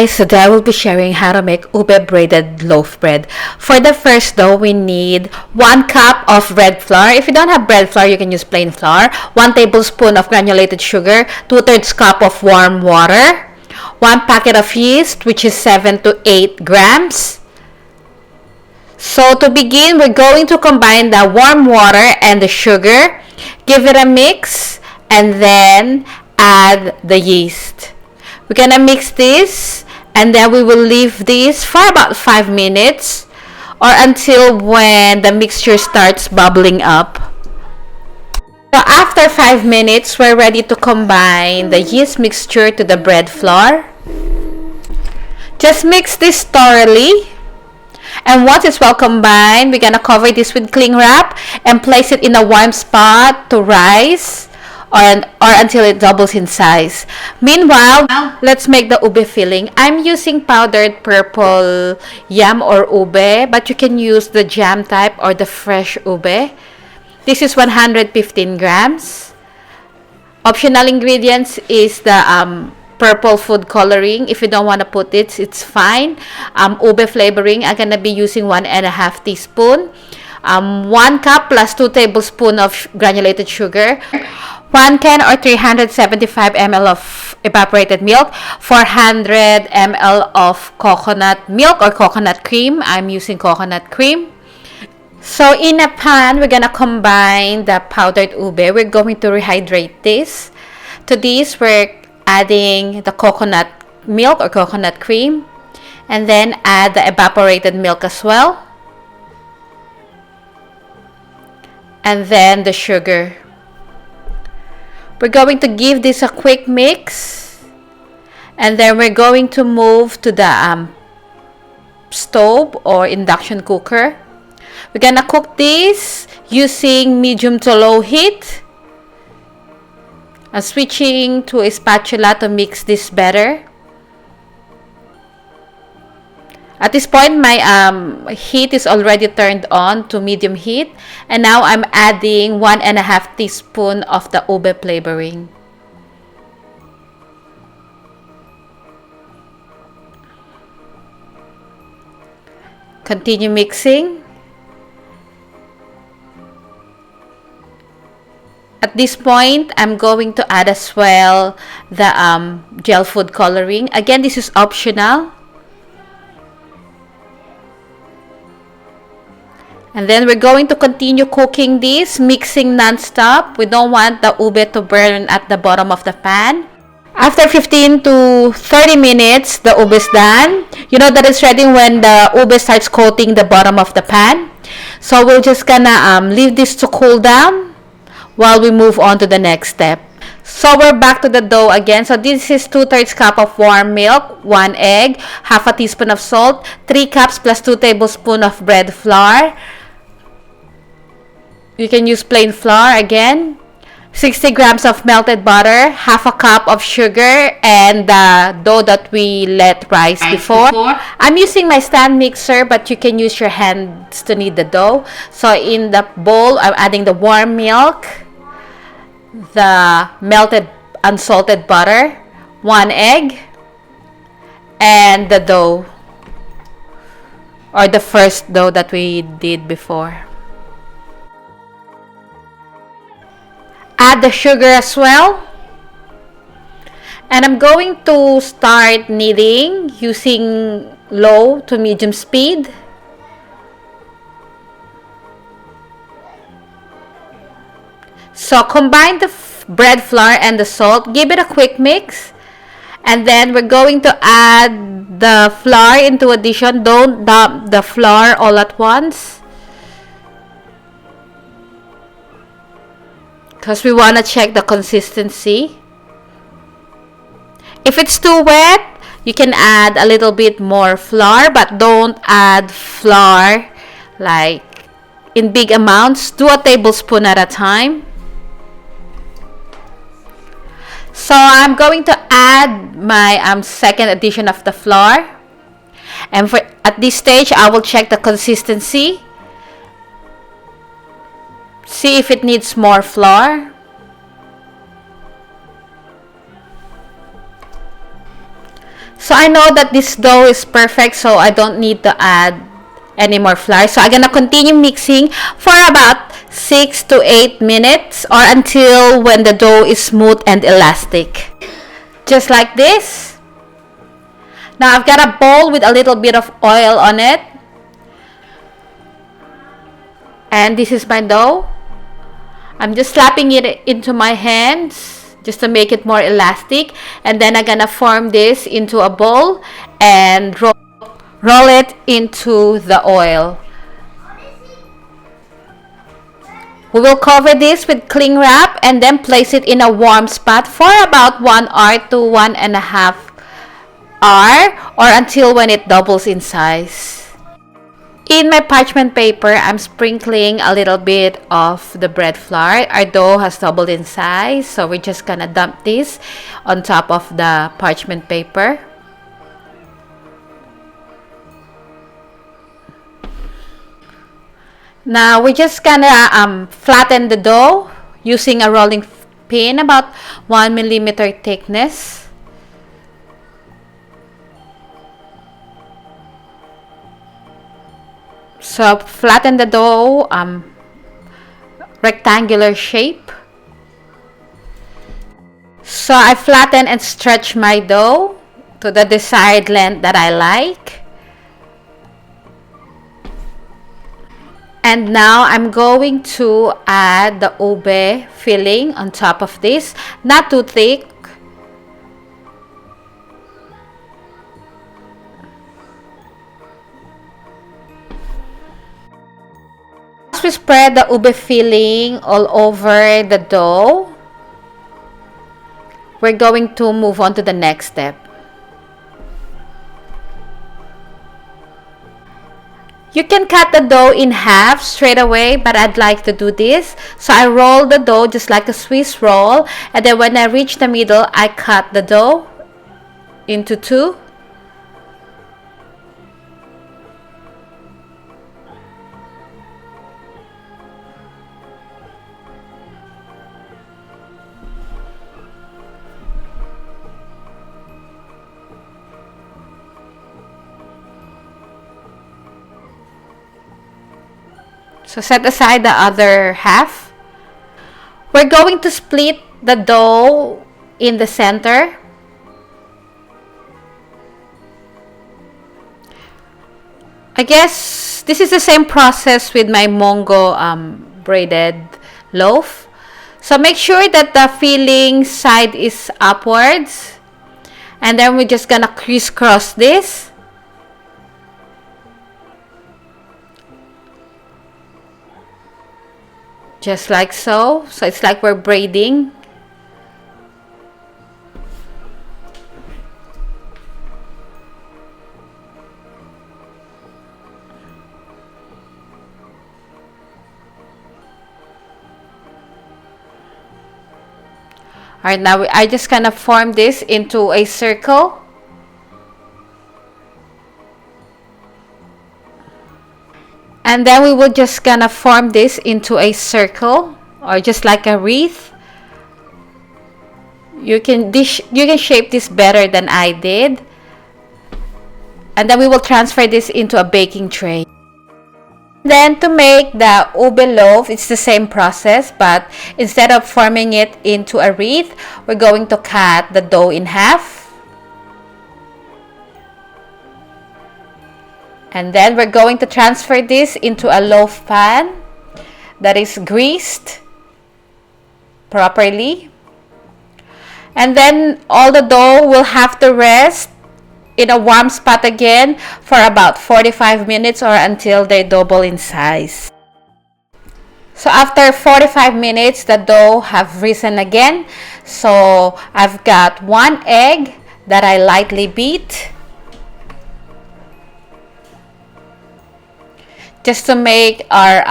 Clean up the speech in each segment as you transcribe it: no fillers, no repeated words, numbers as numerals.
guys, today I will be sharing how to make Ube Braided Loaf Bread. For the first dough, we need 1 cup of bread flour. If you don't have bread flour, you can use plain flour. 1 tablespoon of granulated sugar, 2/3 cup of warm water, 1 packet of yeast, which is 7 to 8 grams. So to begin, we're going to combine the warm water and the sugar, give it a mix, and then add the yeast. We're gonna mix this, and then we will leave this for about 5 minutes or until when the mixture starts bubbling up. So after 5 minutes, we're ready to combine the yeast mixture to the bread flour. Just mix this thoroughly, and once it's well combined, we're gonna cover this with cling wrap and place it in a warm spot to rise or until it doubles in size. Meanwhile, let's make the ube filling. I'm using powdered purple yam or ube, but you can use the jam type or the fresh ube. This is 115 grams. Optional ingredients is the purple food coloring. If you don't want to put it, it's fine. Ube flavoring, I'm gonna be using 1.5 teaspoon. 1 cup plus 2 tablespoons of granulated sugar, 1 can or 375 ml of evaporated milk, 400 ml of coconut milk or coconut cream. I'm using coconut cream. So in a pan, we're gonna combine the powdered ube. We're going to rehydrate this. To this, we're adding the coconut milk or coconut cream, and then add the evaporated milk as well, and then the sugar. We're going to give this a quick mix, and then we're going to move to the stove or induction cooker. We're gonna cook this using medium to low heat. I'm switching to a spatula to mix this better. At this point, my heat is already turned on to medium heat, and now I'm adding 1.5 teaspoon of the ube flavoring. Continue mixing. At this point, I'm going to add as well the gel food coloring. Again, this is optional. And then we're going to continue cooking this, mixing non-stop. We don't want the ube to burn at the bottom of the pan. After 15 to 30 minutes, the ube is done. You know that it's ready when the ube starts coating the bottom of the pan. So we're just gonna leave this to cool down while we move on to the next step. So we're back to the dough again. So this is 2/3 cup of warm milk, 1 egg, half a teaspoon of salt, 3 cups plus 2 tablespoons of bread flour. You can use plain flour again. 60 grams of melted butter, half a cup of sugar, and the dough that we let rise before. I'm using my stand mixer, but you can use your hands to knead the dough. So in the bowl, I'm adding the warm milk, the melted unsalted butter, 1 egg, and the dough, or the first dough that we did before. Add the sugar as well, and I'm going to start kneading using low to medium speed. So combine the bread flour and the salt, give it a quick mix, and then we're going to add the flour into addition. Don't dump the flour all at once, because we want to check the consistency. If it's too wet, you can add a little bit more flour, but don't add flour like in big amounts. Do a tablespoon at a time. So I'm going to add my second addition of the flour, and at this stage I will check the consistency. See if it needs more flour. So I know that this dough is perfect, so I don't need to add any more flour. So I'm gonna continue mixing for about 6 to 8 minutes or until when the dough is smooth and elastic. Just like this. Now I've got a bowl with a little bit of oil on it. And this is my dough. I'm just slapping it into my hands just to make it more elastic. And then I'm gonna form this into a bowl and roll it into the oil. We will cover this with cling wrap and then place it in a warm spot for about 1 hour to 1.5 hours or until when it doubles in size. In my parchment paper, I'm sprinkling a little bit of the bread flour. Our dough has doubled in size, so we're just gonna dump this on top of the parchment paper. Now we're just gonna flatten the dough using a rolling pin about 1 millimeter thickness. So flatten the dough rectangular shape. So I flatten and stretch my dough to the desired length that I like. And now I'm going to add the ube filling on top of this, not too thick. As we spread the ube filling all over the dough, we're going to move on to the next step. You can cut the dough in half straight away, but I'd like to do this. So I roll the dough just like a Swiss roll, and then when I reach the middle, I cut the dough into two. So set aside the other half. We're going to split the dough in the center. I guess this is the same process with my Mongo braided loaf. So make sure that the filling side is upwards. And then we're just gonna crisscross this. Just like so. So it's like we're braiding. Alright, now I just kind of form this into a circle. And then we will just gonna form this into a circle or just like a wreath. You can shape this better than I did. And then we will transfer this into a baking tray. Then to make the ube loaf, it's the same process, but instead of forming it into a wreath, we're going to cut the dough in half. And then we're going to transfer this into a loaf pan that is greased properly. And then all the dough will have to rest in a warm spot again for about 45 minutes or until they double in size. So after 45 minutes, the dough have risen again. So I've got 1 egg that I lightly beat. Just to make our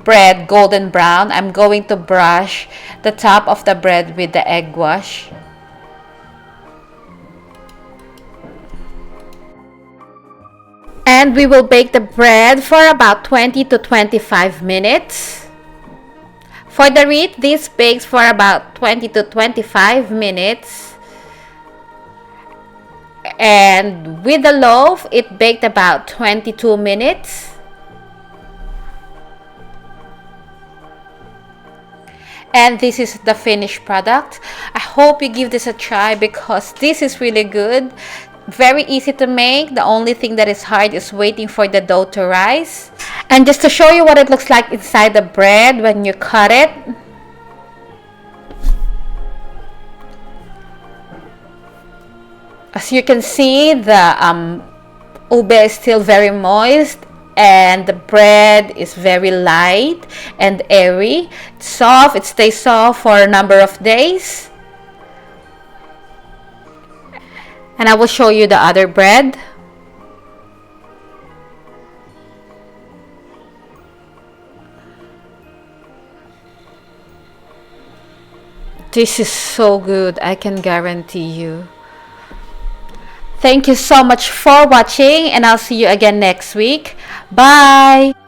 bread golden brown, I'm going to brush the top of the bread with the egg wash. And we will bake the bread for about 20 to 25 minutes. For the wreath, this bakes for about 20 to 25 minutes. And with the loaf, it baked about 22 minutes. And this is the finished product. I hope you give this a try because this is really good. Very easy to make. The only thing that is hard is waiting for the dough to rise. And just to show you what it looks like inside the bread when you cut it. As you can see, the ube is still very moist and the bread is very light and airy. It's soft. It stays soft for a number of days. And I will show you the other bread. This is so good, I can guarantee you. Thank you so much for watching, and I'll see you again next week. Bye!